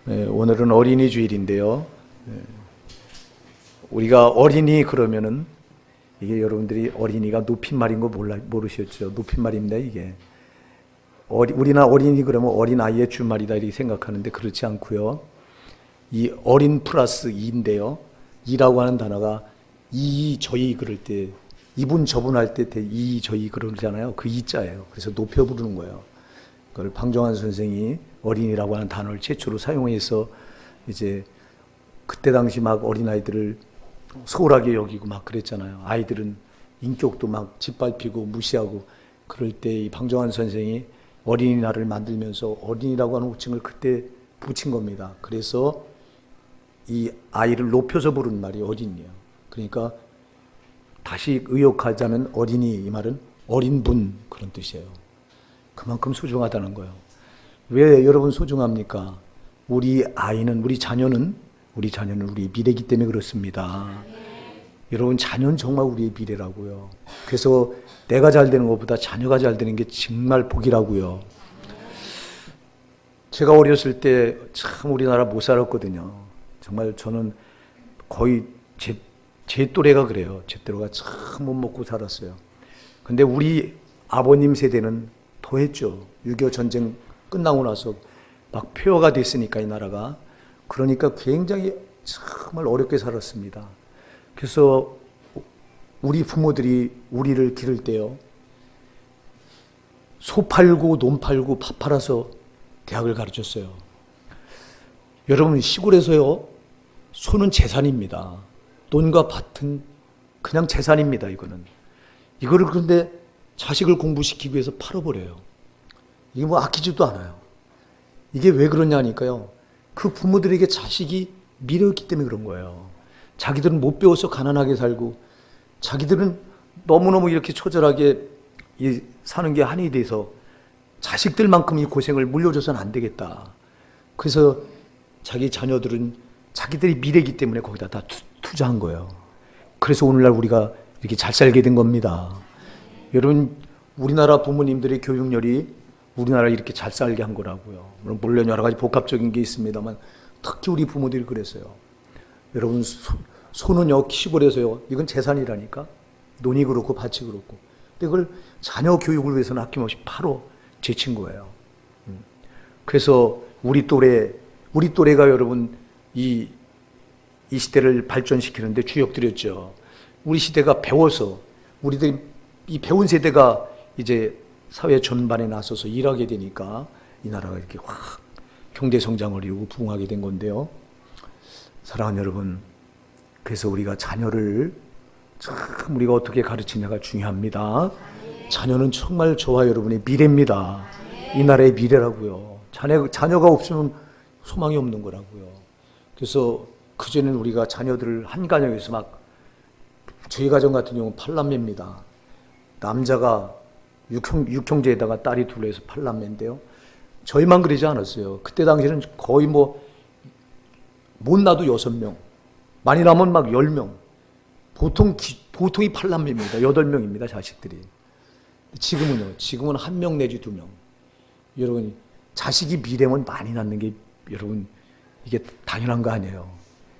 네, 오늘은 어린이 주일인데요. 우리가 어린이 그러면은 이게 여러분들이 어린이가 높임말인 거 모르셨죠? 높임말입니다, 이게. 우리나 어린이 그러면 어린아이의 주말이다 이렇게 생각하는데 그렇지 않고요. 이 어린 플러스 이인데요. 이라고 하는 단어가 이 저희 그럴 때 이분 저분 할 때 이 저희 그러잖아요. 그 이자예요. 그래서 높여 부르는 거예요. 그걸 방정환 선생이 어린이라고 하는 단어를 최초로 사용해서 이제 그때 당시 막 어린아이들을 소홀하게 여기고 막 그랬잖아요. 아이들은 인격도 막 짓밟히고 무시하고 그럴 때 이 방정환 선생이 어린이날을 만들면서 어린이라고 하는 호칭을 그때 붙인 겁니다. 그래서 이 아이를 높여서 부르는 말이 어린이에요. 그러니까 다시 의역하자면 어린이 이 말은 어린 분 그런 뜻이에요. 그만큼 소중하다는 거예요. 왜 여러분 소중합니까? 우리 아이는 우리 자녀는 우리 미래이기 때문에 그렇습니다. 여러분 자녀는 정말 우리의 미래라고요. 그래서 내가 잘 되는 것보다 자녀가 잘 되는 게 정말 복이라고요. 제가 어렸을 때 참 우리나라 못 살았거든요. 정말 저는 거의 제 또래가 그래요. 제 또래가 참 못 먹고 살았어요. 근데 우리 아버님 세대는 더 했죠. 6.25 전쟁 끝나고 나서 막 폐허가 됐으니까 이 나라가. 그러니까 굉장히 정말 어렵게 살았습니다. 그래서 우리 부모들이 우리를 기를 때요. 소 팔고 논 팔고 밥 팔아서 대학을 가르쳤어요. 여러분 시골에서요. 소는 재산입니다. 논과 밭은 그냥 재산입니다. 이거를 그런데 자식을 공부시키기 위해서 팔아버려요. 이게 뭐 아끼지도 않아요. 이게 왜 그러냐니까요. 그 부모들에게 자식이 미래였기 때문에 그런 거예요. 자기들은 못 배워서 가난하게 살고 자기들은 너무너무 이렇게 처절하게 사는 게 한이 돼서 자식들만큼 이 고생을 물려줘서는 안 되겠다. 그래서 자기 자녀들은 자기들이 미래이기 때문에 거기다 다 투자한 거예요. 그래서 오늘날 우리가 이렇게 잘 살게 된 겁니다. 여러분 우리나라 부모님들의 교육열이 우리나라를 이렇게 잘 살게 한 거라고요. 물론 여러 가지 복합적인 게 있습니다만 특히 우리 부모들이 그랬어요. 여러분 소는요 시골에서요 이건 재산이라니까 논이 그렇고 밭이 그렇고 근데 그걸 자녀 교육을 위해서는 아낌없이 바로 제친 거예요. 그래서 우리 또래가 여러분 이 시대를 발전시키는데 주역들이었죠. 우리 시대가 배워서 우리들이 이 배운 세대가 이제 사회 전반에 나서서 일하게 되니까 이 나라가 이렇게 확 경제 성장을 이루고 부흥하게 된 건데요. 사랑하는 여러분, 그래서 우리가 자녀를 참 우리가 어떻게 가르치냐가 중요합니다. 자녀는 정말 저와 여러분의 미래입니다. 이 나라의 미래라고요. 자녀가 없으면 소망이 없는 거라고요. 그래서 그전에는 우리가 자녀들을 한 가정에서 막 저희 가정 같은 경우는 8남매입니다. 남자가 6형제에다가 딸이 둘러서 8남매인데요. 저희만 그러지 않았어요. 그때 당시에는 거의 못 낳아도 6명. 많이 나면 막 10명. 보통이 8남매입니다. 8명입니다. 자식들이. 지금은요. 지금은 1명 내지 2명. 여러분 자식이 미래면 많이 낳는 게 여러분 이게 당연한 거 아니에요.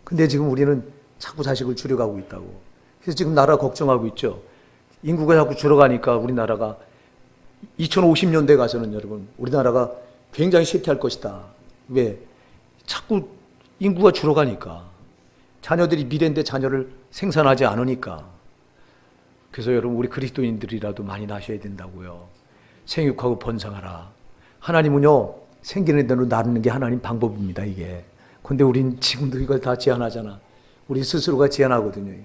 근데 지금 우리는 자꾸 자식을 줄여가고 있다고. 그래서 지금 나라 걱정하고 있죠. 인구가 자꾸 줄어가니까 우리나라가 2050년대 가서는 여러분 우리나라가 굉장히 쇠퇴할 것이다. 왜? 자꾸 인구가 줄어가니까. 자녀들이 미래인데 자녀를 생산하지 않으니까. 그래서 여러분 우리 그리스도인들이라도 많이 낳으셔야 된다고요. 생육하고 번성하라. 하나님은요. 생기는 대로 낳는 게 하나님 방법입니다. 이게. 근데 우린 지금도 이걸 다 제한하잖아. 우리 스스로가 제한하거든요.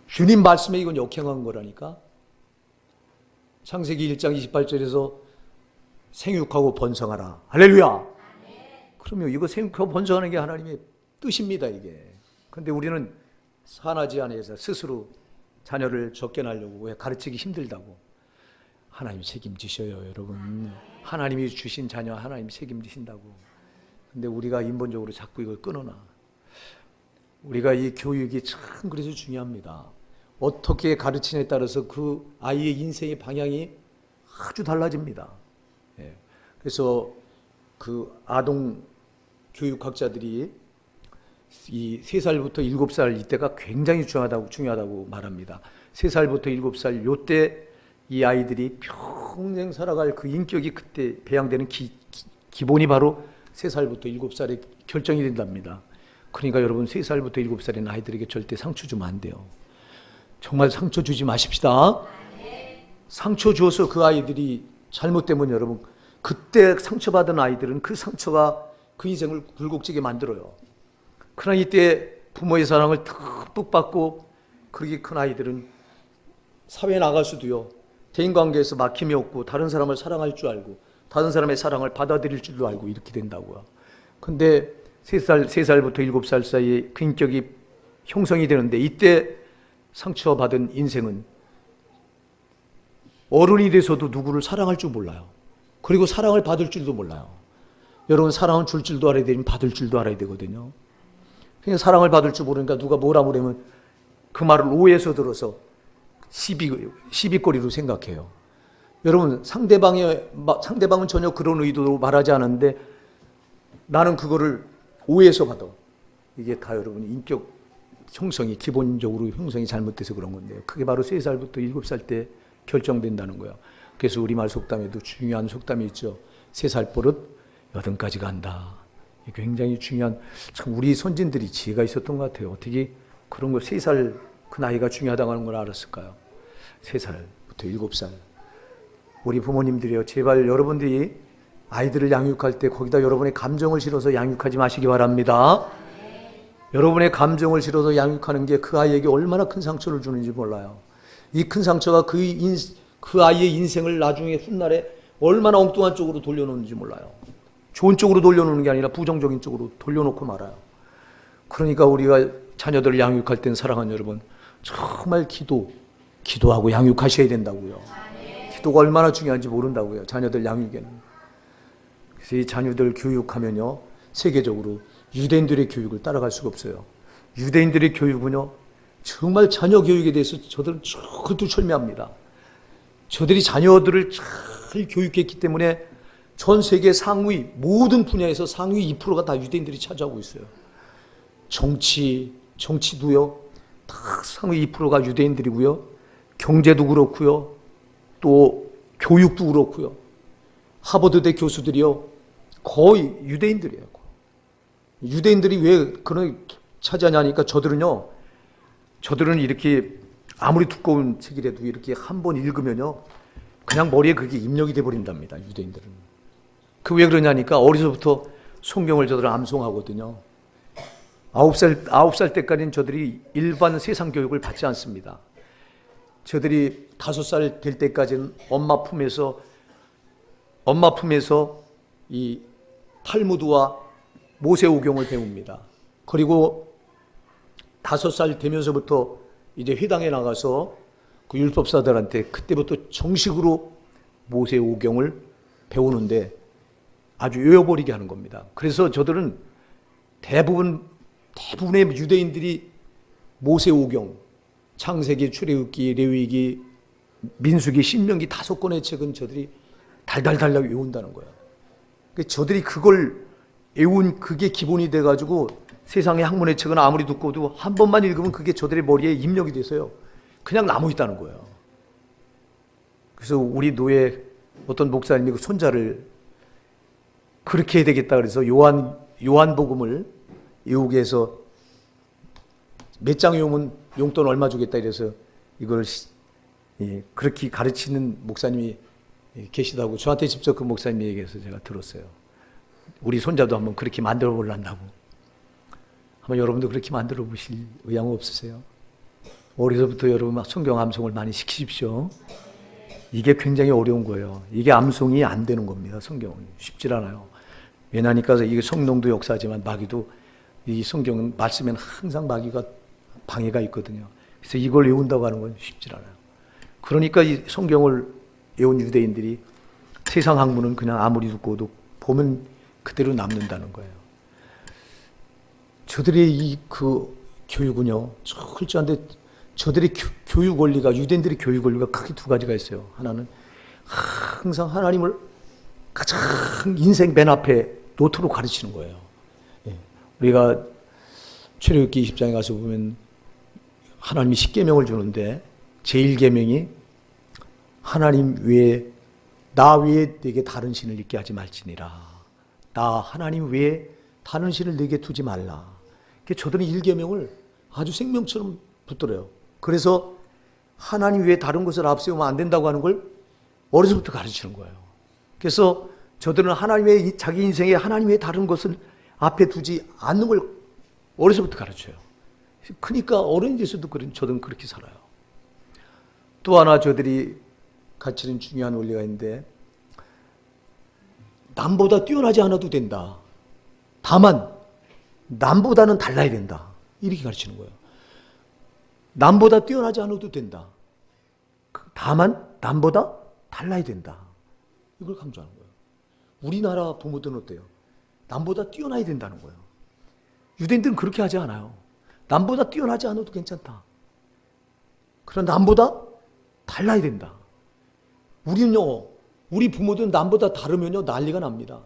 주님 말씀에 이건 역행한 거라니까. 창세기 1장 28절에서 생육하고 번성하라. 할렐루야. 그러면 이거 생육하고 번성하는 게 하나님의 뜻입니다. 이게. 근데 우리는 산하지 않아서 스스로 자녀를 적게 낳으려고 왜 가르치기 힘들다고. 하나님이 책임지셔요, 여러분. 하나님이 주신 자녀 하나님이 책임지신다고. 근데 우리가 인본적으로 자꾸 이걸 끊어놔. 우리가 이 교육이 참 그래서 중요합니다. 어떻게 가르치냐에 따라서 그 아이의 인생의 방향이 아주 달라집니다. 그래서 그 아동 교육학자들이 이 3살부터 7살 이때가 굉장히 중요하다고 말합니다. 3살부터 7살 요때 이 아이들이 평생 살아갈 그 인격이 그때 배양되는 기본이 바로 3살부터 7살에 결정이 된답니다. 그러니까 여러분 3살부터 7살의 아이들에게 절대 상처 주면 안 돼요. 정말 상처 주지 마십시다. 상처 주어서 그 아이들이 잘못되면 여러분 그때 상처받은 아이들은 그 상처가 그 인생을 굴곡지게 만들어요. 그러나 이때 부모의 사랑을 듬뿍 받고 그렇게 큰 아이들은 사회에 나갈 수도요. 대인관계에서 막힘이 없고 다른 사람을 사랑할 줄 알고 다른 사람의 사랑을 받아들일 줄도 알고 이렇게 된다고요. 근데 3살부터 7살 사이에 그 인격이 형성이 되는데 이때 상처받은 인생은 어른이 돼서도 누구를 사랑할 줄 몰라요. 그리고 사랑을 받을 줄도 몰라요. 여러분 사랑은 줄 줄도 알아야 되면 받을 줄도 알아야 되거든요. 그냥 사랑을 받을 줄 모르니까 누가 뭐라 그러면 그 말을 오해해서 들어서 시비거리로 생각해요. 여러분 상대방은 전혀 그런 의도로 말하지 않았는데 나는 그거를 오해해서 받아. 이게 다 여러분 인격 형성이 기본적으로 형성이 잘못돼서 그런 건데요. 그게 바로 3살부터 7살 때 결정된다는 거예요. 그래서 우리말 속담에도 중요한 속담이 있죠. 3살 버릇 8까지 간다. 굉장히 중요한, 참 우리 선진들이 지혜가 있었던 것 같아요. 어떻게 그런 걸 3살 그 나이가 중요하다는 걸 알았을까요? 3살부터 7살. 우리 부모님들이요, 제발 여러분들이 아이들을 양육할 때 거기다 여러분의 감정을 실어서 양육하지 마시기 바랍니다. 여러분의 감정을 실어서 양육하는 게 그 아이에게 얼마나 큰 상처를 주는지 몰라요. 이 큰 상처가 그 아이의 인생을 나중에 훗날에 얼마나 엉뚱한 쪽으로 돌려놓는지 몰라요. 좋은 쪽으로 돌려놓는 게 아니라 부정적인 쪽으로 돌려놓고 말아요. 그러니까 우리가 자녀들을 양육할 땐 사랑하는 여러분, 정말 기도하고 양육하셔야 된다고요. 기도가 얼마나 중요한지 모른다고요. 자녀들 양육에는. 그래서 이 자녀들 교육하면요, 세계적으로 유대인들의 교육을 따라갈 수가 없어요. 유대인들의 교육은요, 정말 자녀 교육에 대해서 저들은 철두철미합니다. 저들이 자녀들을 잘 교육했기 때문에 전 세계 상위 모든 분야에서 상위 2%가 다 유대인들이 차지하고 있어요. 정치도요, 다 상위 2%가 유대인들이고요. 경제도 그렇고요. 또 교육도 그렇고요. 하버드대 교수들이요, 거의 유대인들이에요. 유대인들이 왜 그런 차지하냐니까 저들은 이렇게 아무리 두꺼운 책이라도 이렇게 한 번 읽으면요, 그냥 머리에 그게 입력이 돼버린답니다. 유대인들은. 그 왜 그러냐니까 어려서부터 성경을 저들은 암송하거든요. 9살 때까지는 저들이 일반 세상 교육을 받지 않습니다. 저들이 5살 될 때까지는 엄마 품에서 이 탈무드와 모세오경을 배웁니다. 그리고 5살 되면서부터 이제 회당에 나가서 그 율법사들한테 그때부터 정식으로 모세오경을 배우는데 아주 외워버리게 하는 겁니다. 그래서 저들은 대부분의 유대인들이 모세오경, 창세기, 출애굽기, 레위기, 민수기, 신명기 5권의 책은 저들이 달달달 외운다는 거예요. 저들이 그걸 외운 그게 기본이 돼가지고 세상의 학문의 책은 아무리 두꺼워도 한 번만 읽으면 그게 저들의 머리에 입력이 돼서요, 그냥 남아있다는 거예요. 그래서 우리 노예 어떤 목사님이 그 손자를 그렇게 해야 되겠다 그래서 요한복음을 외우게 해서 몇 장 외우면 용돈 얼마 주겠다 이래서 이걸 그렇게 가르치는 목사님이 계시다고 저한테 직접 그 목사님이 얘기해서 제가 들었어요. 우리 손자도 한번 그렇게 만들어 보려고. 한번 여러분도 그렇게 만들어 보실 의향 없으세요? 어려서부터 여러분 성경 암송을 많이 시키십시오. 이게 굉장히 어려운 거예요. 이게 암송이 안 되는 겁니다. 성경은 쉽지 않아요. 왜냐니까 이게 성령도 역사지만 마귀도, 이 성경은 말씀에는 항상 마귀가 방해가 있거든요. 그래서 이걸 외운다고 하는 건 쉽지 않아요. 그러니까 이 성경을 외운 유대인들이 세상 학문은 그냥 아무리 두꺼워도 보면 그대로 남는다는 거예요. 저들의 그 교육은요, 철저한데 저들의 교육 원리가, 유대인들의 교육 원리가 크게 2가지가 있어요. 하나는 항상 하나님을 가장 인생 맨 앞에 놓도록 가르치는 거예요. 예. 우리가 출애굽기 20장에 가서 보면 하나님이 10계명을 주는데 제1계명이 하나님 외에 나 외에 내게 다른 신을 있게 하지 말지니라. 나 하나님 외에 다른 신을 내게 두지 말라. 저들은 1계명을 아주 생명처럼 붙들어요. 그래서 하나님 외에 다른 것을 앞세우면 안 된다고 하는 걸 어려서부터 가르치는 거예요. 그래서 저들은 하나님의 자기 인생에 하나님 외에 다른 것을 앞에 두지 않는 걸 어려서부터 가르쳐요. 그러니까 어른이 돼서도 저들은 그렇게 살아요. 또 하나 저들이 가르치는 중요한 원리가 있는데 남보다 뛰어나지 않아도 된다. 다만 남보다는 달라야 된다. 이렇게 가르치는 거예요. 남보다 뛰어나지 않아도 된다. 다만 남보다 달라야 된다. 이걸 강조하는 거예요. 우리나라 부모들은 어때요? 남보다 뛰어나야 된다는 거예요. 유대인들은 그렇게 하지 않아요. 남보다 뛰어나지 않아도 괜찮다. 그러나 남보다 달라야 된다. 우리는요, 우리 부모들은 남보다 다르면요, 난리가 납니다.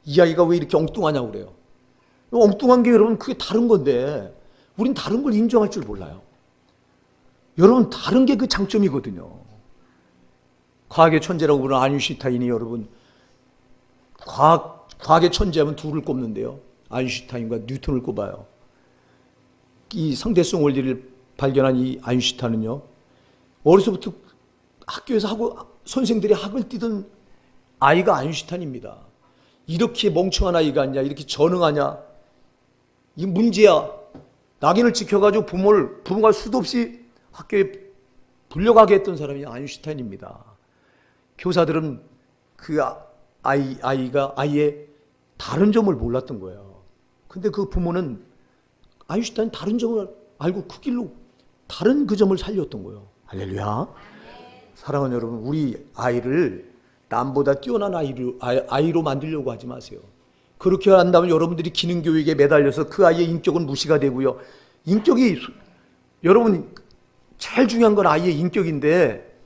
이 아이가 왜 이렇게 엉뚱하냐고 그래요. 엉뚱한 게 여러분, 그게 다른 건데, 우린 다른 걸 인정할 줄 몰라요. 여러분, 다른 게 그 장점이거든요. 과학의 천재라고 부르는 아인슈타인이 여러분, 과학의 천재하면 둘을 꼽는데요. 아인슈타인과 뉴턴을 꼽아요. 이 상대성 원리를 발견한 이 아인슈타인은요, 어려서부터 학교에서 선생들이 학을 뛰던 아이가 아인슈타인입니다. 이렇게 멍청한 아이가 아니냐, 이렇게 전능하냐, 이 문제야. 낙인을 지켜가지고 부모가 수도 없이 학교에 불려가게 했던 사람이 아인슈타인입니다. 교사들은 그 아이의 다른 점을 몰랐던 거예요. 근데 그 부모는 아인슈타인 다른 점을 알고 그 길로 다른 그 점을 살렸던 거예요. 할렐루야. 사랑하는 여러분, 우리 아이를 남보다 뛰어난 아이로 만들려고 하지 마세요. 그렇게 한다면 여러분들이 기능교육에 매달려서 그 아이의 인격은 무시가 되고요. 여러분, 제일 중요한 건 아이의 인격인데,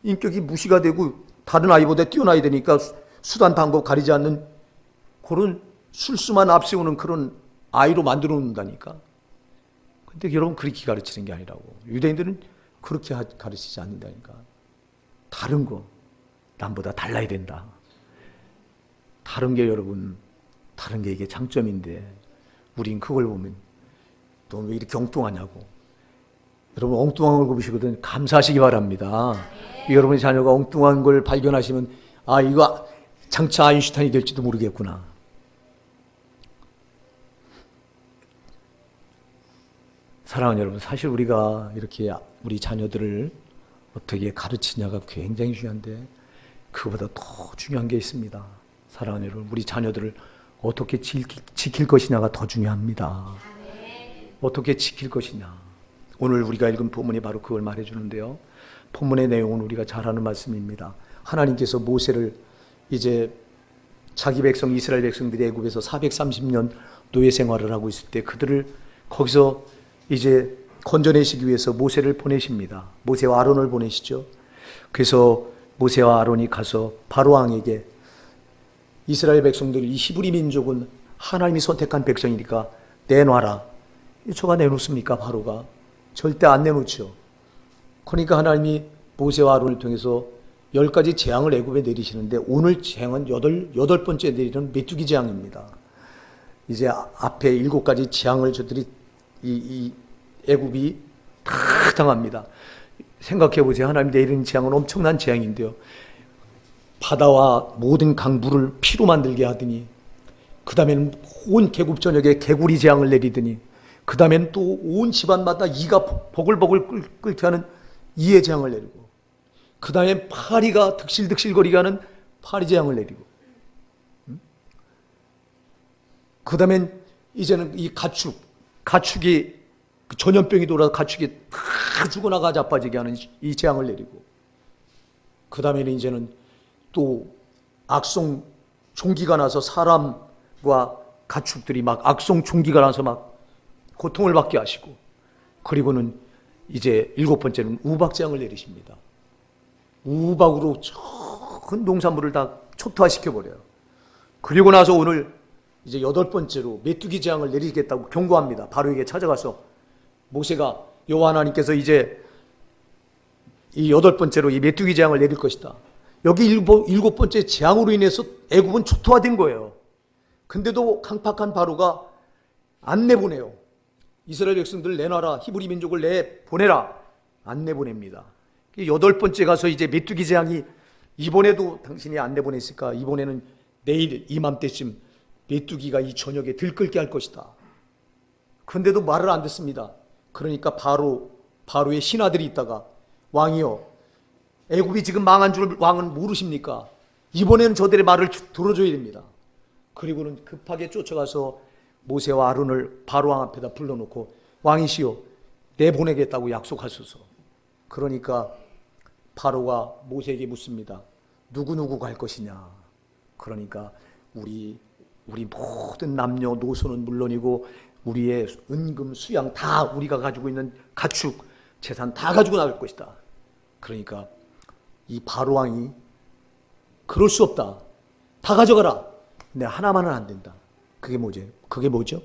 인격이 무시가 되고 다른 아이보다 뛰어나야 되니까 수단 방법 가리지 않는 그런 술수만 앞세우는 그런 아이로 만들어 놓는다니까. 근데 여러분, 그렇게 가르치는 게 아니라고. 유대인들은 그렇게 가르치지 않는다니까. 다른 거, 남보다 달라야 된다. 다른 게 여러분, 다른 게 이게 장점인데, 우린 그걸 보면 너 왜 이렇게 엉뚱하냐고. 여러분, 엉뚱한 걸 보시거든 감사하시기 바랍니다. 여러분의 자녀가 엉뚱한 걸 발견하시면, 아, 이거 장차 아인슈타인이 될지도 모르겠구나. 사랑하는 여러분, 사실 우리가 이렇게 우리 자녀들을 어떻게 가르치냐가 굉장히 중요한데, 그거보다 더 중요한 게 있습니다. 사랑하는 여러분, 우리 자녀들을 어떻게 지킬 것이냐가 더 중요합니다. 어떻게 지킬 것이냐. 오늘 우리가 읽은 본문이 바로 그걸 말해주는데요. 본문의 내용은 우리가 잘 아는 말씀입니다. 하나님께서 모세를 이제 자기 백성 이스라엘 백성들이 애굽에서 430년 노예 생활을 하고 있을 때 그들을 거기서 이제 건져내시기 위해서 모세를 보내십니다. 모세와 아론을 보내시죠. 그래서 모세와 아론이 가서 바로 왕에게 이스라엘 백성들, 이 히브리 민족은 하나님이 선택한 백성이니까 내놔라. 저가 내놓습니까? 바로가 절대 안 내놓죠. 그러니까 하나님이 모세와 아론을 통해서 10가지 재앙을 애굽에 내리시는데, 오늘 재앙은 여덟 번째 내리는 메뚜기 재앙입니다. 이제 앞에 7가지 재앙을 저들이 이 애굽이 다 당합니다. 생각해 보세요. 하나님 내리는 재앙은 엄청난 재앙인데요. 바다와 모든 강물을 피로 만들게 하더니, 그 다음에는 온 계급 전역에 개구리 재앙을 내리더니, 그 다음에는 또 온 집안마다 이가 버글버글 끓게 하는 이의 재앙을 내리고, 그 다음에 파리가 득실득실거리게 하는 파리 재앙을 내리고, 그 다음엔 이제는 이 가축이 전염병이 돌아서 가축이 다 죽어나가 자빠지게 하는 이 재앙을 내리고, 그 다음에는 이제는 또 악성 종기가 나서 사람과 가축들이 막 악성 종기가 나서 막 고통을 받게 하시고, 그리고는 이제 7번째는 우박 재앙을 내리십니다. 우박으로 큰 농산물을 다 초토화시켜버려요. 그리고 나서 오늘 이제 8번째로 메뚜기 재앙을 내리겠다고 경고합니다. 바로에게 찾아가서 모세가 여호와 하나님께서 이제 이 8번째로 이 메뚜기 재앙을 내릴 것이다. 여기 7번째 재앙으로 인해서 애굽은 초토화된 거예요. 근데도 강팍한 바로가 안 내보내요. 이스라엘 백성들 내놔라. 히브리 민족을 내보내라. 안 내보냅니다. 8번째 가서 이제 메뚜기 재앙이 이번에도 당신이 안 내보냈을까? 이번에는 내일 이맘때쯤 메뚜기가 이 저녁에 들끓게 할 것이다. 그런데도 말을 안 듣습니다. 그러니까 바로의 신하들이 있다가 왕이여, 애굽이 지금 망한 줄 왕은 모르십니까? 이번에는 저들의 말을 들어줘야 됩니다. 그리고는 급하게 쫓아가서 모세와 아론을 바로 왕 앞에다 불러놓고 왕이시여 내보내겠다고 약속하소서. 그러니까 바로가 모세에게 묻습니다. 누구누구 갈 것이냐? 그러니까 우리 모든 남녀 노소는 물론이고 우리의 은금 수양 다 우리가 가지고 있는 가축 재산 다 가지고 나갈 것이다. 그러니까 이 바로 왕이 그럴 수 없다. 다 가져가라. 근데 하나만은 안 된다. 그게 뭐죠?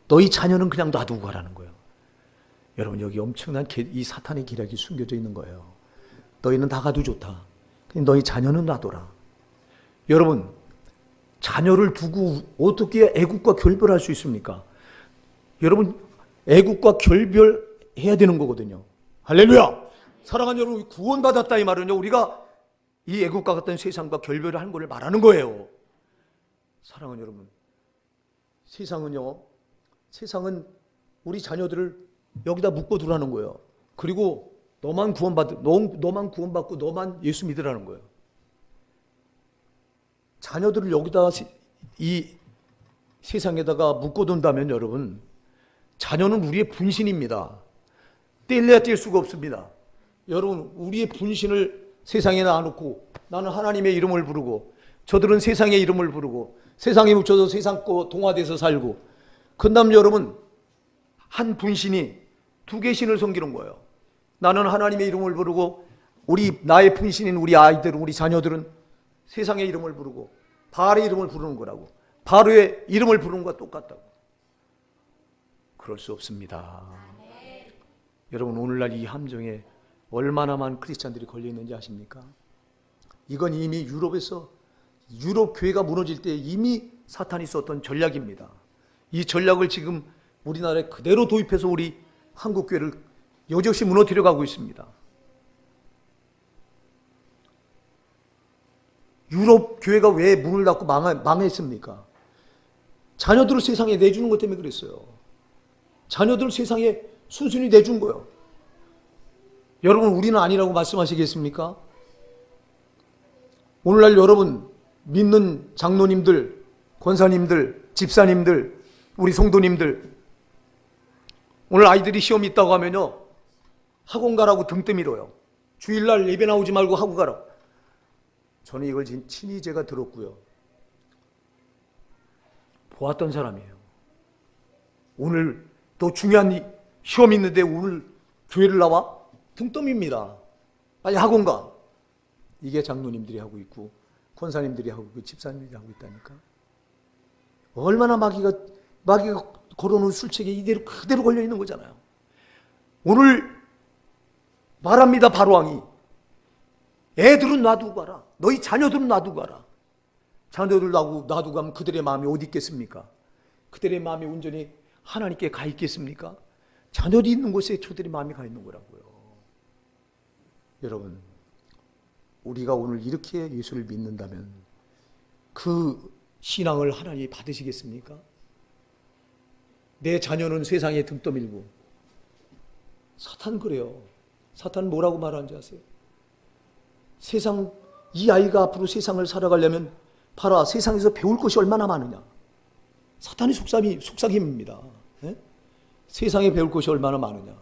너희 자녀는 그냥 놔두고 가라는 거예요. 여러분 여기 엄청난 이 사탄의 기략이 숨겨져 있는 거예요. 너희는 다 가도 좋다. 너희 자녀는 놔둬라. 여러분 자녀를 두고 어떻게 애국과 결별할 수 있습니까? 여러분 애국과 결별해야 되는 거거든요. 할렐루야! 사랑하는 여러분, 구원받았다 이 말은요, 우리가 이 애국과 같은 세상과 결별을 한 것을 말하는 거예요. 사랑하는 여러분, 세상은 우리 자녀들을 여기다 묶어두라는 거예요. 그리고 너만 구원받고 너만 예수 믿으라는 거예요. 자녀들을 여기다 이 세상에다가 묶어둔다면 여러분, 자녀는 우리의 분신입니다. 뗄래야 뗄 수가 없습니다. 여러분, 우리의 분신을 세상에 놔놓고 나는 하나님의 이름을 부르고 저들은 세상의 이름을 부르고 세상에 묻혀서 세상 거 동화돼서 살고, 그 다음 여러분, 한 분신이 두 개 신을 섬기는 거예요. 나는 하나님의 이름을 부르고 나의 분신인 우리 아이들, 우리 자녀들은 세상의 이름을 부르고 바알의 이름을 부르는 거라고. 바알의 이름을 부르는 것과 똑같다고. 그럴 수 없습니다. 여러분 오늘날 이 함정에 얼마나 많은 크리스찬들이 걸려 있는지 아십니까? 이건 이미 유럽 교회가 무너질 때 이미 사탄이 썼던 전략입니다. 이 전략을 지금 우리나라에 그대로 도입해서 우리 한국 교회를 여지없이 무너뜨려 가고 있습니다. 유럽 교회가 왜 문을 닫고 망했습니까? 자녀들을 세상에 내주는 것 때문에 그랬어요. 자녀들을 세상에 순순히 내준 거예요. 여러분 우리는 아니라고 말씀하시겠습니까? 오늘날 여러분 믿는 장로님들, 권사님들, 집사님들, 우리 성도님들, 오늘 아이들이 시험이 있다고 하면요, 학원 가라고 등 떠밀어요. 주일날 예배 나오지 말고 학원 가라. 저는 이걸 친히 제가 들었고요, 보았던 사람이에요. 오늘 또 중요한 시험 있는데 오늘 교회를 나와? 등 떠밉니다. 빨리 학원 가. 이게 장로님들이 하고 있고 권사님들이 하고 있고 집사님들이 하고 있다니까. 얼마나 마귀가 걸어놓은 술책에 이대로 그대로 걸려 있는 거잖아요. 오늘 말합니다. 바로왕이 애들은 놔두고 가라. 너희 자녀들은 놔두고 가라. 자녀들 놔두고 가면 그들의 마음이 어디 있겠습니까? 그들의 마음이 온전히 하나님께 가 있겠습니까? 자녀들이 있는 곳에 저들의 마음이 가 있는 거라고요. 여러분, 우리가 오늘 이렇게 예수를 믿는다면 그 신앙을 하나님이 받으시겠습니까? 내 자녀는 세상에 등 떠밀고, 사탄은 그래요. 사탄은 뭐라고 말하는지 아세요? 이 아이가 앞으로 세상을 살아가려면 봐라, 세상에서 배울 것이 얼마나 많으냐. 사탄의 속삭임입니다. 예? 세상에 배울 것이 얼마나 많으냐.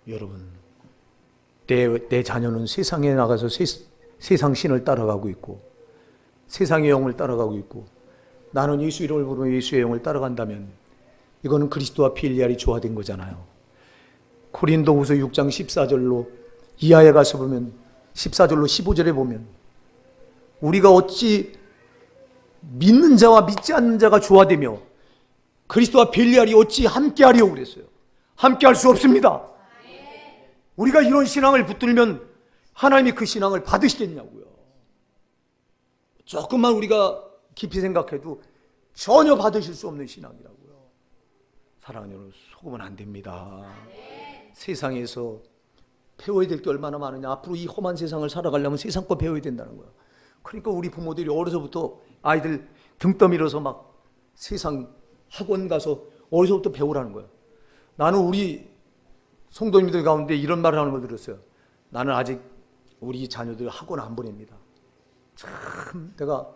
여러분, 내 자녀는 세상에 나가서 세상 신을 따라가고 있고 세상의 영을 따라가고 있고, 나는 예수 이름을 부르며 예수의 영을 따라간다면 이거는 그리스도와 빌리알이 조화된 거잖아요. 고린도후서 6장 14절로 이하에 가서 보면 14절로 15절에 보면 우리가 어찌 믿는 자와 믿지 않는 자가 조화되며 그리스도와 별리하리 어찌 함께하리요 그랬어요. 함께할 수 없습니다. 우리가 이런 신앙을 붙들면 하나님이 그 신앙을 받으시겠냐고요. 조금만 우리가 깊이 생각해도 전혀 받으실 수 없는 신앙이라고요. 사랑하는 여러분, 속으면 안 됩니다. 세상에서 배워야 될 게 얼마나 많으냐. 앞으로 이 험한 세상을 살아가려면 세상 거 배워야 된다는 거예요. 그러니까 우리 부모들이 어려서부터 아이들 등 떠밀어서 막 세상 학원 가서 어려서부터 배우라는 거예요. 나는 우리 성도님들 가운데 이런 말을 하는 걸 들었어요. 나는 아직 우리 자녀들 학원 안 보냅니다. 참 내가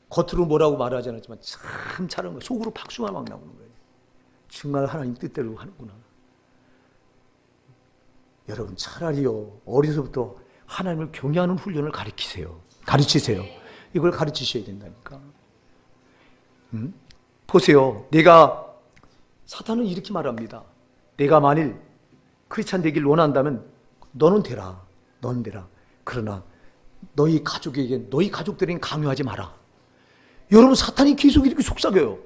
겉으로 뭐라고 말하지 않았지만 참 잘하는 거예요. 속으로 박수가 막 나오는 거예요. 정말 하나님 뜻대로 하는구나. 여러분 차라리요 어려서부터 하나님을 경외하는 훈련을 가르치세요. 이걸 가르치셔야 된다니까. 보세요. 사탄은 이렇게 말합니다. 내가 만일 크리스찬 되길 원한다면 너는 되라. 그러나 너희 가족들에겐 강요하지 마라. 여러분 사탄이 계속 이렇게 속삭여요.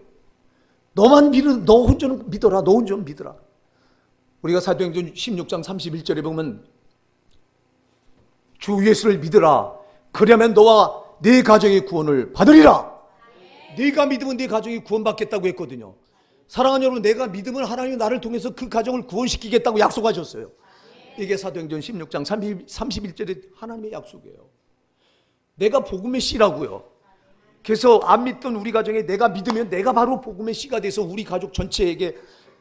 너 혼자는 믿어라. 우리가 사도행전 16장 31절에 보면 주 예수를 믿으라. 그러면 너와 네 가정의 구원을 받으리라. 네가 믿으면 네 가정이 구원받겠다고 했거든요. 사랑하는 여러분, 내가 믿으면 하나님이 나를 통해서 그 가정을 구원시키겠다고 약속하셨어요. 이게 사도행전 16장 31절의 하나님의 약속이에요. 내가 복음의 씨라고요. 그래서 안 믿던 우리 가정에 내가 믿으면 내가 바로 복음의 씨가 돼서 우리 가족 전체에게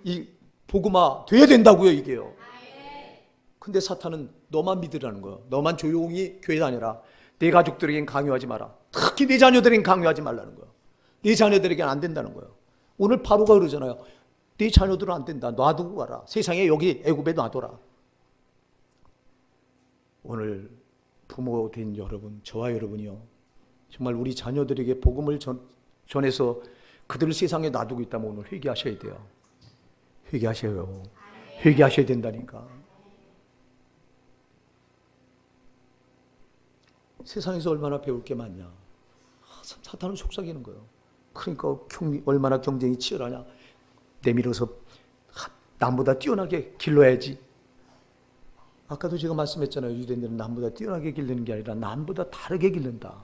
이 복음화 돼야 된다고요, 이게요. 근데 사탄은 너만 믿으라는 거예요. 너만 조용히 교회 다녀라. 내 가족들에겐 강요하지 마라. 특히 내 자녀들에겐 강요하지 말라는 거예요. 내 자녀들에겐 안 된다는 거예요. 오늘 바로가 그러잖아요. 네 자녀들은 안 된다. 놔두고 가라. 세상에 여기 애굽에 놔둬라. 오늘 부모 된 여러분, 저와 여러분이요, 정말 우리 자녀들에게 복음을 전해서 그들을 세상에 놔두고 있다면 오늘 회개하셔야 돼요. 회개하셔야 된다니까. 세상에서 얼마나 배울 게 많냐. 사탄은 속삭이는 거예요. 그러니까 얼마나 경쟁이 치열하냐. 내밀어서 남보다 뛰어나게 길러야지. 아까도 제가 말씀했잖아요. 유대인들은 남보다 뛰어나게 기르는 게 아니라 남보다 다르게 기른다.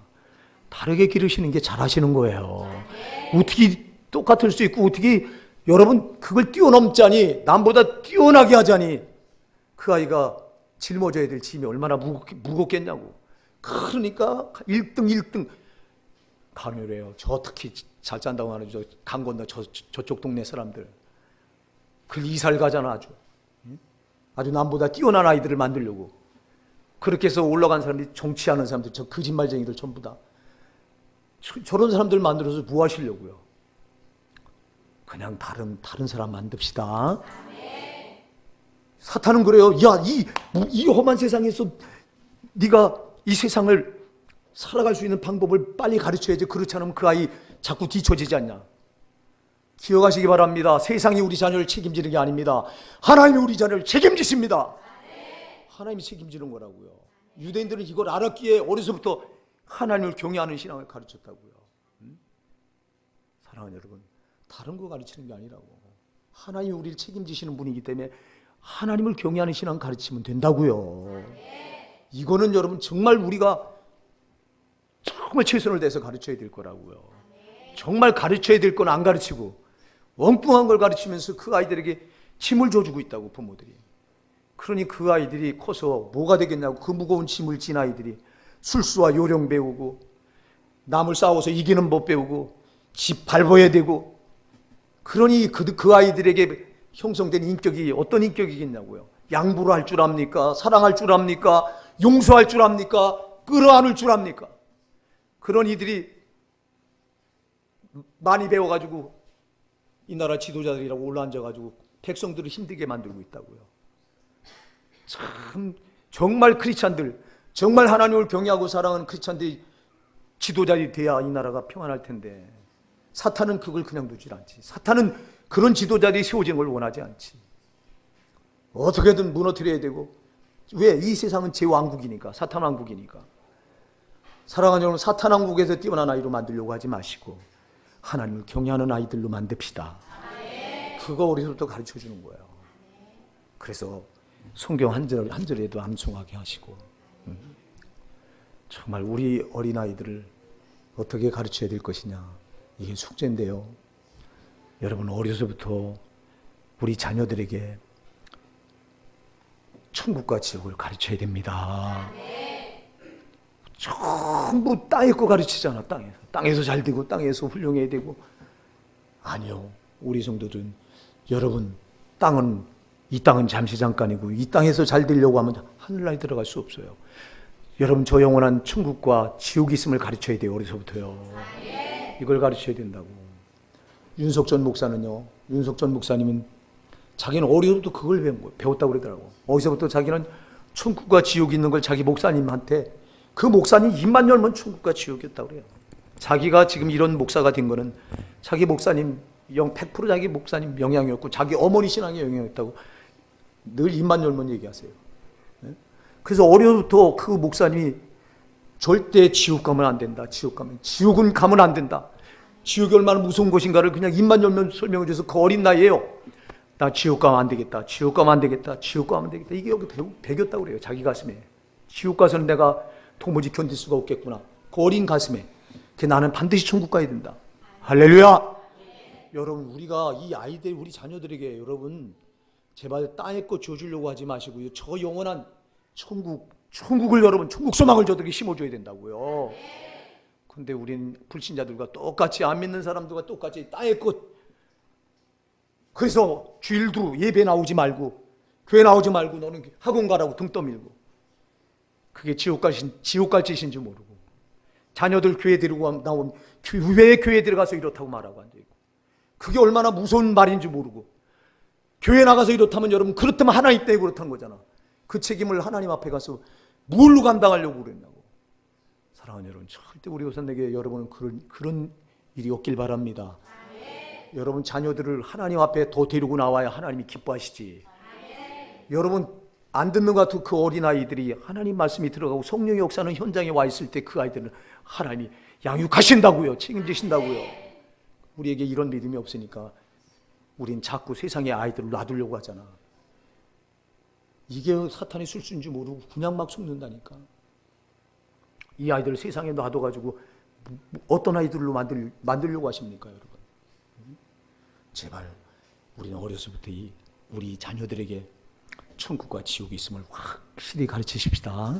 다르게 기르시는 게 잘하시는 거예요. 어떻게 똑같을 수 있고 어떻게 여러분 그걸 뛰어넘자니, 남보다 뛰어나게 하자니 그 아이가 짊어져야 될 짐이 얼마나 무겁겠냐고. 그러니까 1등 강요래요. 저 특히 잘 짠다고 하는 강 건너 저쪽 동네 사람들 그 이사를 가잖아. 아주 남보다 뛰어난 아이들을 만들려고 그렇게 해서 올라간 사람들이, 정치하는 사람들, 저 거짓말쟁이들 전부 다 저런 사람들 만들어서 뭐 하시려고요? 그냥 다른 사람 만듭시다. 사탄은 그래요. 야, 이 험한 세상에서 네가 이 세상을 살아갈 수 있는 방법을 빨리 가르쳐야지. 그렇지 않으면 그 아이 자꾸 뒤처지지 않냐. 기억하시기 바랍니다. 세상이 우리 자녀를 책임지는 게 아닙니다. 하나님이 우리 자녀를 책임지십니다. 하나님이 책임지는 거라고요. 유대인들은 이걸 알았기에 어려서부터 하나님을 경외하는 신앙을 가르쳤다고요. 사랑하는 여러분, 다른 거 가르치는 게 아니라고. 하나님이 우리를 책임지시는 분이기 때문에 하나님을 경외하는 신앙 가르치면 된다고요. 이거는 여러분 정말 우리가 정말 최선을 다해서 가르쳐야 될 거라고요. 정말 가르쳐야 될 건 안 가르치고 엉뚱한 걸 가르치면서 그 아이들에게 짐을 져주고 있다고, 부모들이. 그러니 그 아이들이 커서 뭐가 되겠냐고. 그 무거운 짐을 진 아이들이 술수와 요령 배우고 남을 싸워서 이기는 법 배우고 집 밟아야 되고, 그러니 그 아이들에게 형성된 인격이 어떤 인격이겠냐고요. 양보를 할 줄 압니까? 사랑할 줄 압니까? 용서할 줄 압니까? 끌어안을 줄 압니까? 그런 이들이 많이 배워가지고 이 나라 지도자들이라고 올라앉아가지고 백성들을 힘들게 만들고 있다고요. 참 정말 크리스찬들, 정말 하나님을 경외하고 사랑하는 크리스찬들이 지도자들이 돼야 이 나라가 평안할 텐데, 사탄은 그걸 그냥 두질 않지. 사탄은 그런 지도자들이 세워지는 걸 원하지 않지. 어떻게든 무너뜨려야 되고 왜? 이 세상은 제 왕국이니까, 사탄 왕국이니까. 사랑하는 여러분, 사탄 왕국에서 뛰어난 아이로 만들려고 하지 마시고 하나님을 경외하는 아이들로 만듭시다. 그거 어디서부터 가르쳐 주는 거예요. 그래서 성경 한 절에도 암송하게 하시고, 정말 우리 어린아이들을 어떻게 가르쳐야 될 것이냐, 이게 숙제인데요. 여러분, 어려서부터 우리 자녀들에게 천국과 지옥을 가르쳐야 됩니다. 전부 땅에 거 가르치잖아. 땅에서 잘 되고 땅에서 훌륭해야 되고. 아니요, 우리 성도들은 여러분, 이 땅은 잠시 잠깐이고 이 땅에서 잘 되려고 하면 하늘나라에 들어갈 수 없어요. 여러분, 저 영원한 천국과 지옥이 있음을 가르쳐야 돼요. 어려서부터요. 이걸 가르쳐야 된다고. 윤석전 목사님은 자기는 어려서부터 그걸 배웠다고 그러더라고. 어디서부터 자기는 천국과 지옥이 있는 걸 자기 목사님한테, 그 목사님 입만 열면 천국과 지옥이었다고 그래요. 자기가 지금 이런 목사가 된 거는 자기 목사님 100% 자기 목사님 영향이었고 자기 어머니 신앙의 영향이었다고 늘 입만 열면 얘기하세요. 그래서 어려서부터 그 목사님이 절대 지옥 가면 안 된다. 지옥은 가면 안 된다. 지옥이 얼마나 무서운 것인가를 그냥 입만 열면 설명해 줘서 그 어린 나이에요. 나 지옥 가면 안 되겠다. 지옥 가면 안 되겠다. 지옥 가면 안 되겠다. 이게 여기 배겼다고 그래요. 자기 가슴에. 지옥 가서는 내가 도무지 견딜 수가 없겠구나. 그 어린 가슴에. 나는 반드시 천국 가야 된다. 할렐루야. 여러분, 우리가 이 아이들, 우리 자녀들에게 여러분 제발 땅의 것 줘주려고 하지 마시고요. 저 영원한 천국을 여러분, 천국 소망을 저들에게 심어줘야 된다고요. 근데 우린 불신자들과 똑같이, 안 믿는 사람들과 똑같이 땅의 것. 그래서 주일도 예배 나오지 말고 교회 나오지 말고 너는 학원 가라고 등 떠밀고, 그게 지옥 갈 짓인지 모르고, 자녀들 교회 데리고 나오면 왜 교회 들어가서 이렇다고 말하고 앉아있고, 그게 얼마나 무서운 말인지 모르고, 교회 나가서 이렇다면 여러분, 그렇다면 하나님 때문에 그렇다는 거잖아. 그 책임을 하나님 앞에 가서 뭘로 감당하려고 그랬냐고. 사랑하는 여러분, 절대 우리 우선에게 여러분은 그런 일이 없길 바랍니다. 여러분, 자녀들을 하나님 앞에 더 데리고 나와야 하나님이 기뻐하시지. 여러분, 안 듣는 것 같은 그 어린아이들이 하나님 말씀이 들어가고 성령의 역사는 현장에 와 있을 때 그 아이들은 하나님이 양육하신다고요. 책임지신다고요. 우리에게 이런 믿음이 없으니까 우린 자꾸 세상의 아이들을 놔두려고 하잖아. 이게 사탄의 술수인지 모르고 그냥 막 속는다니까. 이 아이들을 세상에 놔둬가지고 어떤 아이들로 만들려고 하십니까, 여러분? 제발 우리는 어려서부터 우리 자녀들에게 천국과 지옥이 있음을 확실히 가르치십시다.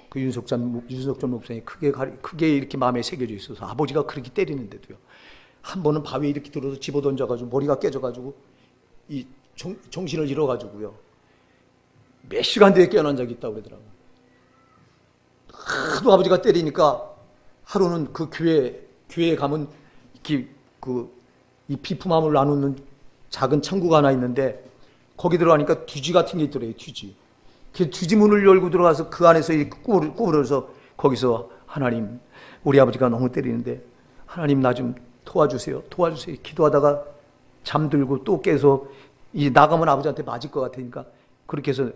그 윤석전 목사님이 크게 이렇게 마음에 새겨져 있어서 아버지가 그렇게 때리는데도요, 한 번은 바위에 이렇게 들어서 집어던져가지고 머리가 깨져가지고 이 정신을 잃어가지고요, 몇 시간 뒤에 깨어난 적이 있다고 그러더라고요. 하도 아버지가 때리니까 하루는 그 교회에 가면 이렇게 이 비품함을 나누는 작은 창구가 하나 있는데 거기 들어가니까 뒤지 같은 게 있더래요. 뒤지. 그 뒤지 문을 열고 들어가서 그 안에서 꾸물어서 거기서 하나님, 우리 아버지가 너무 때리는데 하나님 나 좀 도와주세요. 기도하다가 잠들고 또 깨서 나가면 아버지한테 맞을 것 같으니까 그렇게 해서,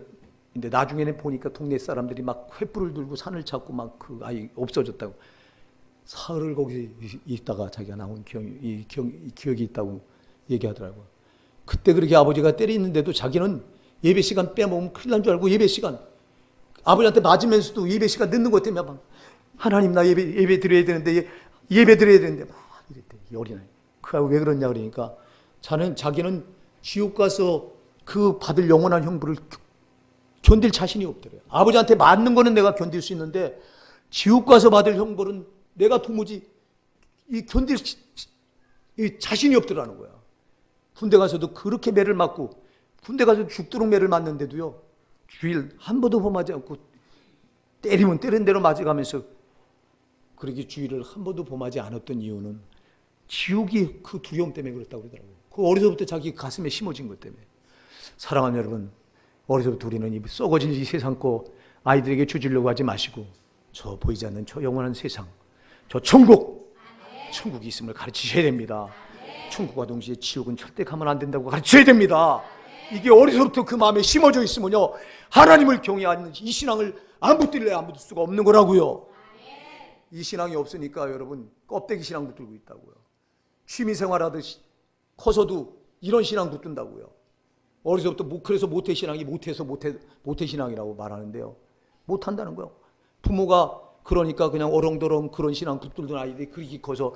근데 나중에는 보니까 동네 사람들이 막 횃불을 들고 산을 찾고 막 그 아이 없어졌다고. 사흘을 거기 있다가 자기가 나온 기억이 있다고 얘기하더라고요. 그때 그렇게 아버지가 때리는데도 자기는 예배 시간 빼먹으면 큰일 난 줄 알고 예배 시간, 아버지한테 맞으면서도 예배 시간 늦는 것 때문에 막 하나님 나 예배 드려야 되는데 막 이랬대. 이 어린아이. 왜 그러냐 그러니까 자기는 지옥 가서 그 받을 영원한 형벌을 견딜 자신이 없더래요. 아버지한테 맞는 거는 내가 견딜 수 있는데 지옥 가서 받을 형벌은 내가 도무지 견딜 자신이 없더라는 거야. 군대 가서도 그렇게 매를 맞고, 군대 가서 죽도록 매를 맞는데도요, 주일 한 번도 범하지 않고 때리면 때린 대로 맞아가면서 그렇게 주일을 한 번도 범하지 않았던 이유는 지옥이 그 두려움 때문에 그렇다고 그러더라고요. 그 어려서부터 자기 가슴에 심어진 것 때문에. 사랑하는 여러분, 어려서부터 우리는 이 썩어진 이 세상 거 아이들에게 주지려고 하지 마시고 저 보이지 않는 저 영원한 세상, 저 천국이 있음을 가르치셔야 됩니다. 천국과 동시에 지옥은 절대 가면 안 된다고 가르쳐야 됩니다. 이게 어려서부터 그 마음에 심어져 있으면요, 하나님을 경외하는 이 신앙을 안 붙들래 안 붙을 수가 없는 거라고요. 이 신앙이 없으니까 여러분 껍데기 신앙 붙들고 있다고요. 취미생활하듯이 커서도 이런 신앙 붙든다고요. 어려서부터 그래서 모태신앙이 모태신앙이라고 말하는데요, 못한다는 거예요. 부모가 그러니까 그냥 어렁더렁 그런 신앙 붙들던 아이들이 그렇게 커서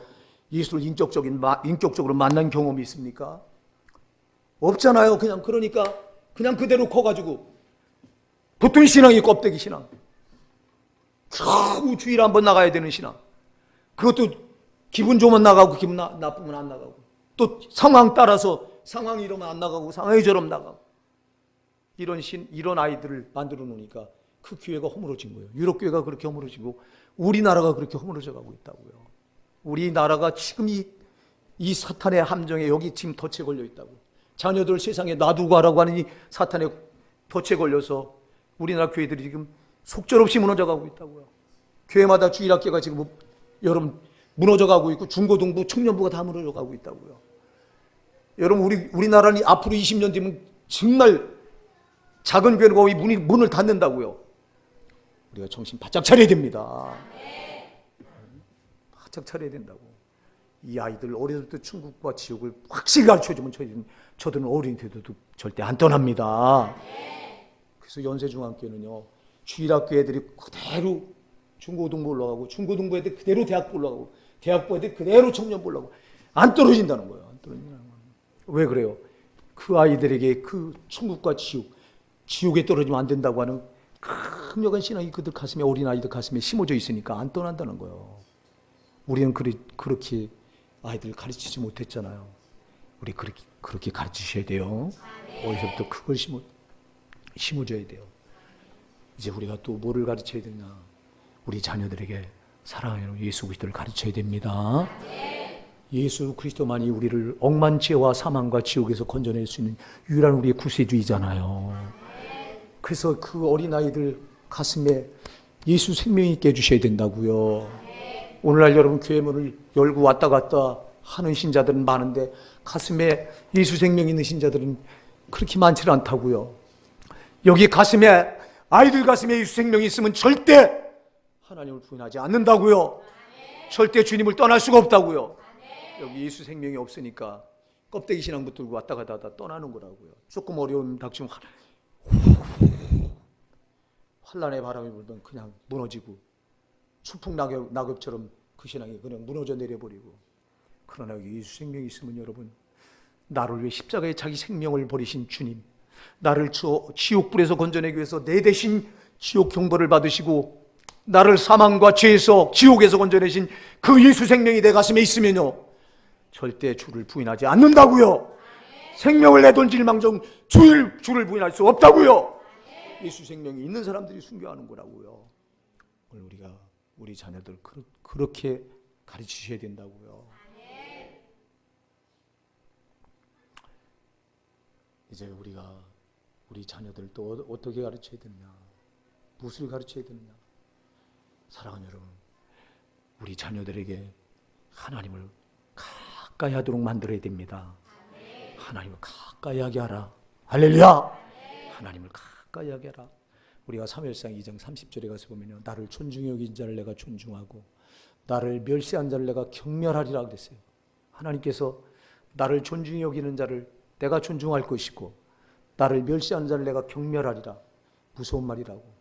예수를 인격적으로 만난 경험이 있습니까? 없잖아요. 그러니까 그냥 그대로 커가지고 붙은 신앙이 껍데기 신앙. 겨우 주일에 한번 나가야 되는 신앙. 그것도 기분 좋으면 나가고 기분 나쁘면 안 나가고, 또 상황 따라서 상황이 이러면 안 나가고 상황이 저러면 나가고, 이런 아이들을 만들어 놓으니까 그 교회가 허물어진 거예요. 유럽 교회가 그렇게 허물어지고 우리나라가 그렇게 허물어져 가고 있다고요. 우리나라가 지금 이 사탄의 함정에 여기 지금 덫에 걸려 있다고. 자녀들 세상에 놔두고 가라고 하는 이 사탄의 덫에 걸려서 우리나라 교회들이 지금 속절없이 무너져 가고 있다고요. 교회마다 주일학교가 지금 여러분 무너져 가고 있고, 중고등부, 청년부가 다 무너져 가고 있다고요. 여러분 우리나라는 앞으로 20년 뒤면 정말 작은 교회가 거의 문을 닫는다고요. 우리가 정신 바짝 차려야 됩니다. 바짝 차려야 된다고. 이 아이들 어려서부터 천국과 지옥을 확실히 가르쳐주면 저들은 어른이 돼도 절대 안 떠납니다. 그래서 연세중앙교회는요, 주일학교 애들이 그대로 중고등부 올라가고, 중고등부 애들 그대로 대학부 올라가고, 대학부 애들 그대로 청년부 올라가고, 안 떨어진다는 거예요. 안 떨어진다는 거예요. 왜 그래요? 그 아이들에게 그 천국과 지옥에 떨어지면 안 된다고 하는 강력한 신앙이 그들 가슴에, 어린 아이들 가슴에 심어져 있으니까 안 떠난다는 거예요. 우리는 그렇게 아이들을 가르치지 못했잖아요. 우리 그렇게 가르치셔야 돼요. 어디서부터 그걸 심어줘야 돼요. 이제 우리가 또 뭐를 가르쳐야 되냐? 우리 자녀들에게 사랑하는 예수 그리스도를 가르쳐야 됩니다. 예수 그리스도만이 우리를 억만 죄와 사망과 지옥에서 건져낼 수 있는 유일한 우리의 구세주이잖아요. 그래서 그 어린아이들 가슴에 예수 생명이 있게 해주셔야 된다고요. 오늘날 여러분 교회 문을 열고 왔다 갔다 하는 신자들은 많은데 가슴에 예수 생명이 있는 신자들은 그렇게 많지 않다고요. 여기 가슴에, 아이들 가슴에 예수 생명이 있으면 절대 하나님을 부인하지 않는다고요. 절대 주님을 떠날 수가 없다고요. 여기 예수 생명이 없으니까 껍데기 신앙 붙들고 왔다 갔다 하다 떠나는 거라고요. 조금 어려움 닥치면 환란의 바람이 불면 그냥 무너지고, 추풍 낙엽처럼 그 신앙이 그냥 무너져 내려버리고. 그러나 예수 생명이 있으면 여러분, 나를 위해 십자가에 자기 생명을 버리신 주님, 나를 지옥불에서 건져내기 위해서 내 대신 지옥 형벌을 받으시고 나를 사망과 죄에서 지옥에서 건져내신 그 예수 생명이 내 가슴에 있으면요, 절대 주를 부인하지 않는다고요. 생명을 내던질망정 주를 부인할 수 없다고요. 예수 생명이 있는 사람들이 순교하는 거라고요. 오늘 우리 자녀들 그렇게 가르치셔야 된다고요. 이제 우리 자녀들 또 어떻게 가르쳐야 되느냐? 무엇을 가르쳐야 되느냐? 사랑하는 여러분, 우리 자녀들에게 하나님을 가까이 하도록 만들어야 됩니다. 하나님을 가까이 하게 하라. 할렐루야! 하나님을 가까이 하게 하라. 우리가 사무엘상 2장 30절에 가서 보면요, 나를 존중히 여긴 자를 내가 존중하고 나를 멸시한 자를 내가 경멸하리라 그랬어요. 하나님께서 나를 존중히 여기는 자를 내가 존중할 것이고 나를 멸시하는 자를 내가 경멸하리라. 무서운 말이라고.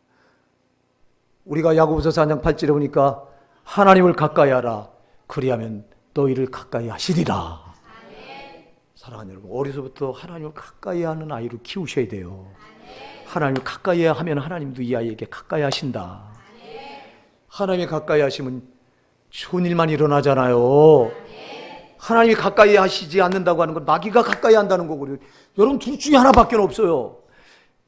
우리가 야고보서 4장 8절에 보니까 하나님을 가까이 하라. 그리하면 너희를 가까이 하시리라. 사랑하는 여러분, 어려서부터 하나님을 가까이 하는 아이로 키우셔야 돼요. 하나님을 가까이 하면 하나님도 이 아이에게 가까이 하신다. 하나님이 가까이 하시면 좋은 일만 일어나잖아요. 하나님이 가까이 하시지 않는다고 하는 건 마귀가 가까이 한다는 거고요. 여러분, 둘 중에 하나밖에 없어요.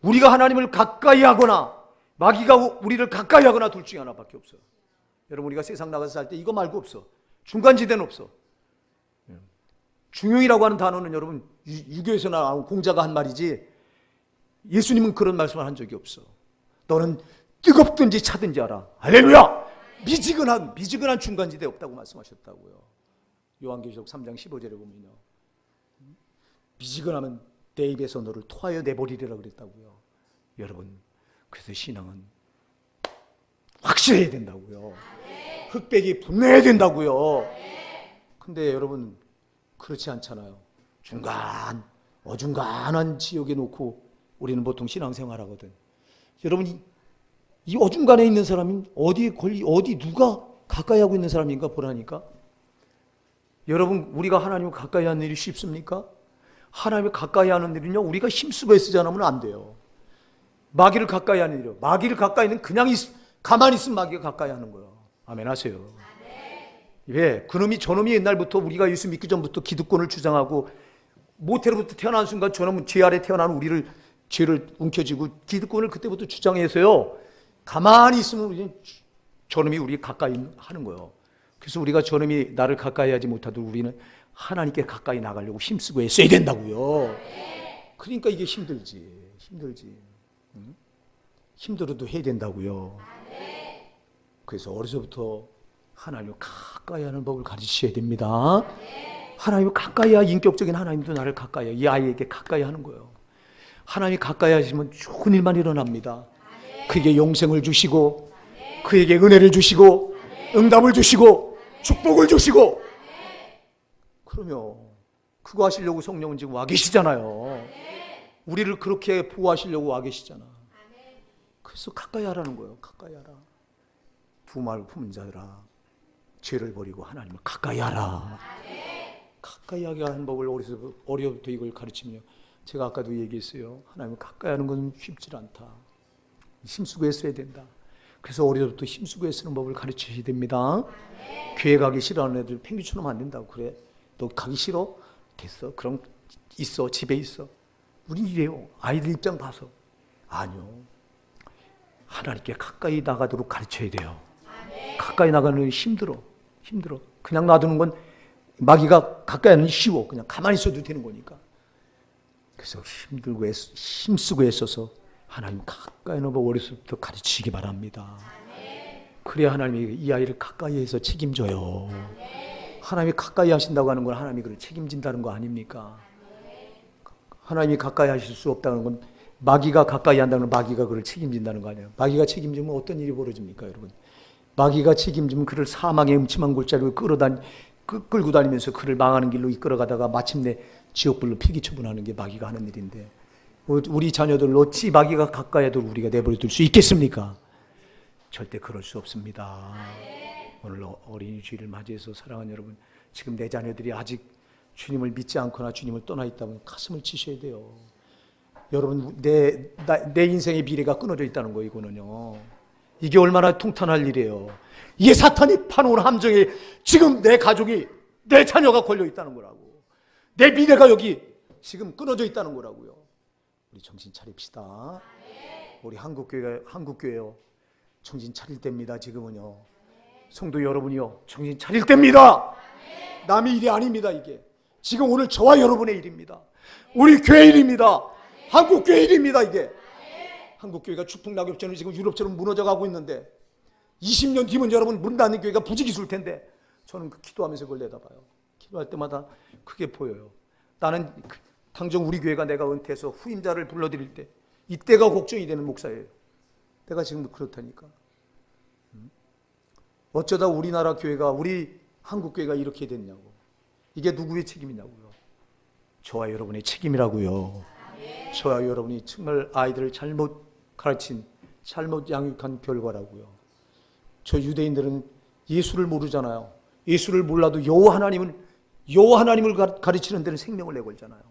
우리가 하나님을 가까이 하거나 마귀가 우리를 가까이 하거나 둘 중에 하나밖에 없어요. 여러분, 우리가 세상 나가서 살 때 이거 말고 없어. 중간지대는 없어. 중용이라고 하는 단어는 여러분 유교에서 나온 공자가 한 말이지, 예수님은 그런 말씀을 한 적이 없어. 너는 뜨겁든지 차든지 하라. 할렐루야! 미지근한 중간지대 없다고 말씀하셨다고요. 요한계시록 3장 15절에 보면요, 미지근하면 내 입에서 너를 토하여 내버리리라 그랬다고요. 여러분, 그래서 신앙은 확실해야 된다고요. 흑백이 분명해야 된다고요. 근데 여러분 그렇지 않잖아요. 어중간한 지역에 놓고 우리는 보통 신앙생활 하거든. 여러분 이 어중간에 있는 사람이 어디 누가 가까이 하고 있는 사람인가 보라니까. 여러분 우리가 하나님을 가까이 하는 일이 쉽습니까? 하나님을 가까이 하는 일은요, 우리가 힘쓰고 애쓰지 않으면 안 돼요. 마귀를 가까이 하는 일이요. 마귀를 가까이는 그냥 가만히 있으면 마귀가 가까이 하는 거예요. 아멘 하세요. 왜? 그놈이 저놈이 옛날부터 우리가 예수 믿기 전부터 기득권을 주장하고 모태로부터 태어난 순간 저놈은 죄 아래 태어난 우리를 죄를 움켜쥐고 기득권을 그때부터 주장해서요. 가만히 있으면 우리는 저놈이 우리 가까이 하는 거예요. 그래서 우리가 저놈이 나를 가까이 하지 못하도록 우리는 하나님께 가까이 나가려고 힘쓰고 애써야 된다고요. 그러니까 이게 힘들지. 응? 힘들어도 해야 된다고요. 그래서 어려서부터 하나님을 가까이 하는 법을 가르치셔야 됩니다. 하나님을 가까이 해야 인격적인 하나님도 나를 가까이 해야 이 아이에게 가까이 하는 거예요. 하나님이 가까이 하시면 좋은 일만 일어납니다. 그에게 영생을 주시고 그에게 은혜를 주시고 응답을 주시고 축복을 주시고. 그러면 그거 하시려고 성령은 지금 와 계시잖아요. 우리를 그렇게 보호하시려고 와 계시잖아. 그래서 가까이 하라는 거예요. 가까이 하라. 두 마음을 품은 자들아, 죄를 버리고 하나님을 가까이 하라. 가까이 하게 하는 법을 어려부터 이걸 가르치며, 제가 아까도 얘기했어요. 하나님을 가까이 하는 건 쉽지 않다. 힘쓰고 애써야 된다. 그래서 어려서부터 힘쓰고 애쓰는 법을 가르치셔야 됩니다. 교회 가기 싫어하는 애들 팽기처럼 안 된다고. 그래, 너 가기 싫어? 됐어. 그럼 있어. 집에 있어. 우린 이래요. 아이들 입장 봐서. 아니요. 하나님께 가까이 나가도록 가르쳐야 돼요. 가까이 나가는 건 힘들어. 그냥 놔두는 건 마귀가 가까이 하는 게 쉬워. 그냥 가만히 있어도 되는 거니까. 그래서 힘쓰고 애써서 하나님 가까이 하는 법 어려서부터 가르치시기 바랍니다. 그래야 하나님이 이 아이를 가까이 해서 책임져요. 하나님이 가까이 하신다고 하는 건 하나님이 그를 책임진다는 거 아닙니까? 하나님이 가까이 하실 수 없다는 건 마귀가 가까이 한다는 건 마귀가 그를 책임진다는 거 아니에요. 마귀가 책임지면 어떤 일이 벌어집니까, 여러분? 마귀가 책임지면 그를 사망의 음침한 골짜기로 끌고 다니면서 그를 망하는 길로 이끌어가다가 마침내 지옥불로 필기처분하는 게 마귀가 하는 일인데, 우리 자녀들을 어찌 마귀가 가까이 해도 우리가 내버려둘 수 있겠습니까? 절대 그럴 수 없습니다. 오늘 어린이 주일을 맞이해서 사랑하는 여러분, 지금 내 자녀들이 아직 주님을 믿지 않거나 주님을 떠나 있다면 가슴을 치셔야 돼요. 여러분, 내 인생의 미래가 끊어져 있다는 거예요. 이거는요, 이게 얼마나 통탄할 일이에요. 이게 사탄이 파놓은 함정에 지금 내 가족이, 내 자녀가 걸려 있다는 거라고. 내 미래가 여기 지금 끊어져 있다는 거라고요. 우리 정신 차립시다. 우리 한국교회요, 정신 차릴 때입니다. 지금은요, 성도 여러분이요, 정신 차릴 때입니다. 남의 일이 아닙니다. 이게 지금 오늘 저와 여러분의 일입니다. 우리 교회 일입니다. 한국교회 일입니다. 이게 한국교회가 축풍낙엽처럼 지금 유럽처럼 무너져가고 있는데 20년 뒤면 여러분 문 닫는 교회가 부지기수일 텐데, 저는 그 기도하면서 그걸 내다봐요. 기도할 때마다 그게 보여요. 나는 당장 우리 교회가 내가 은퇴해서 후임자를 불러드릴 때 이때가 걱정이 되는 목사예요. 내가 지금 그렇다니까. 어쩌다 우리나라 교회가, 우리 한국교회가 이렇게 됐냐고. 이게 누구의 책임이냐고요. 저와 여러분의 책임이라고요. 저와 여러분이 정말 아이들을 잘못 가르친, 잘못 양육한 결과라고요. 저 유대인들은 예수를 모르잖아요. 예수를 몰라도 여호와 하나님을 가르치는 데는 생명을 내걸잖아요.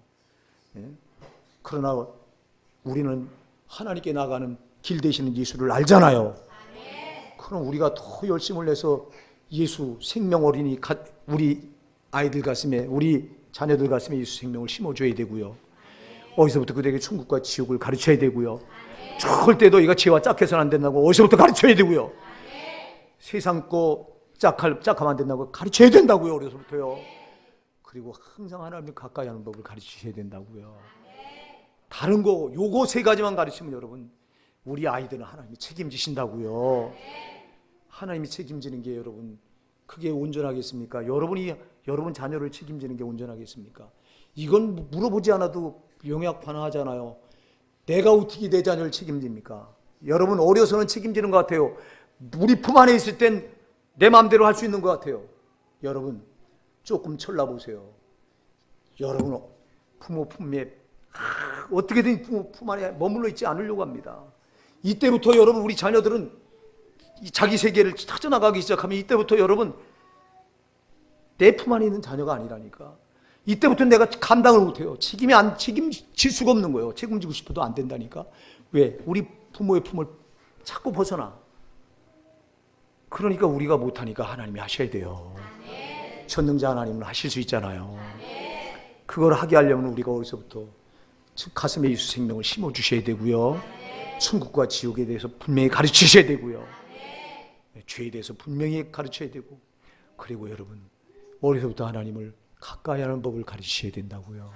예? 그러나 우리는 하나님께 나가는 길 되시는 예수를 알잖아요. 그럼 우리가 더 열심을 내서 예수 생명 어린이 우리 아이들 가슴에, 우리 자녀들 가슴에 예수 생명을 심어줘야 되고요. 어디서부터 그들에게 천국과 지옥을 가르쳐야 되고요. 절대 너희가 죄와 짝해서는 안 된다고 어디서부터 가르쳐야 되고요. 세상 거 짝하면 안 된다고 가르쳐야 된다고요. 어디서부터요. 그리고 항상 하나님을 가까이 하는 법을 가르치셔야 된다고요. 다른 거 요거 세 가지만 가르치면 여러분, 우리 아이들은 하나님이 책임지신다고요. 하나님이 책임지는 게 여러분, 그게 온전하겠습니까? 여러분 자녀를 책임지는 게 온전하겠습니까? 이건 물어보지 않아도 용약판 하잖아요. 내가 어떻게 내 자녀를 책임집니까? 여러분 어려서는 책임지는 것 같아요. 우리 품 안에 있을 땐 내 마음대로 할 수 있는 것 같아요. 여러분 조금 철라보세요. 여러분 부모 품에 어떻게든 부모 품 안에 머물러 있지 않으려고 합니다. 이때부터 여러분 우리 자녀들은 자기 세계를 찾아나가기 시작하면 이때부터 여러분 내 품 안에 있는 자녀가 아니라니까. 이때부터 내가 감당을 못해요. 책임질 수가 없는 거예요. 책임지고 싶어도 안 된다니까. 왜? 우리 부모의 품을 자꾸 벗어나. 그러니까 우리가 못하니까 하나님이 하셔야 돼요. 전능자 하나님은 하실 수 있잖아요. 그걸 하게 하려면 우리가 어디서부터 가슴에 예수 생명을 심어주셔야 되고요. 천국과 지옥에 대해서 분명히 가르치셔야 되고요. 죄에 대해서 분명히 가르쳐야 되고, 그리고 여러분 어디서부터 하나님을 가까이 하는 법을 가르치셔야 된다고요.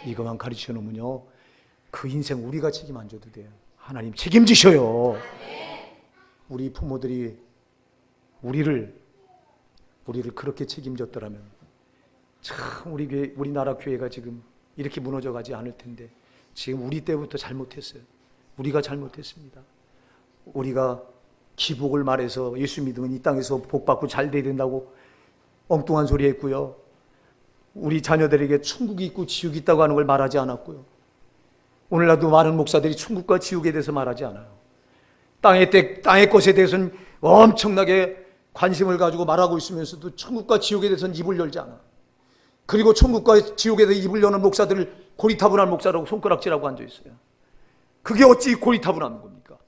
이것만 가르쳐 놓으면요 그 인생 우리가 책임 안 져도 돼요. 하나님 책임지셔요. 우리 부모들이 우리를 그렇게 책임졌더라면 참 우리나라 교회가 지금 이렇게 무너져 가지 않을 텐데, 지금 우리 때부터 잘못했어요. 우리가 잘못했습니다. 우리가 기복을 말해서 예수 믿으면 이 땅에서 복받고 잘 돼야 된다고 엉뚱한 소리 했고요. 우리 자녀들에게 천국이 있고 지옥이 있다고 하는 걸 말하지 않았고요. 오늘날도 많은 목사들이 천국과 지옥에 대해서 말하지 않아요. 땅의 것에 대해서는 엄청나게 관심을 가지고 말하고 있으면서도 천국과 지옥에 대해서는 입을 열지 않아. 그리고 천국과 지옥에 대해서 입을 여는 목사들을 고리타분한 목사라고 손가락질하고 앉아있어요. 그게 어찌 고리타분한 겁니까?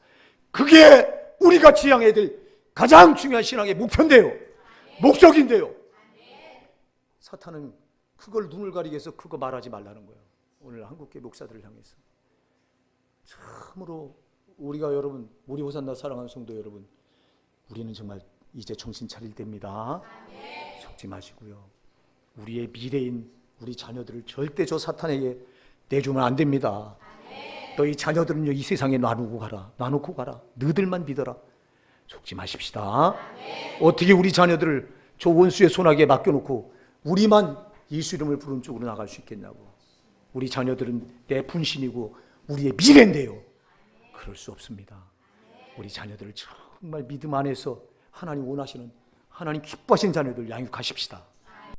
그게 우리가 지향해야 될 가장 중요한 신앙의 목표인데요. 목적인데요. 사탄은 그걸 눈을 가리게 해서 그거 말하지 말라는 거예요. 오늘 한국교회 목사들을 향해서. 참으로 우리가 여러분, 우리 호산나 사랑하는 성도 여러분, 우리는 정말 이제 정신 차릴 때입니다. 속지 마시고요. 우리의 미래인 우리 자녀들을 절대 저 사탄에게 내주면 안 됩니다. 너희 자녀들은 이 세상에 나누고 가라. 너희들만 믿어라. 속지 마십시다. 어떻게 우리 자녀들을 저 원수의 손아귀에 맡겨놓고 우리만 예수 이름을 부른 쪽으로 나갈 수 있겠냐고. 우리 자녀들은 내 분신이고 우리의 미래인데요. 그럴 수 없습니다. 우리 자녀들을 정말 믿음 안에서 하나님 원하시는, 하나님 기뻐하시는 자녀들 양육하십시다.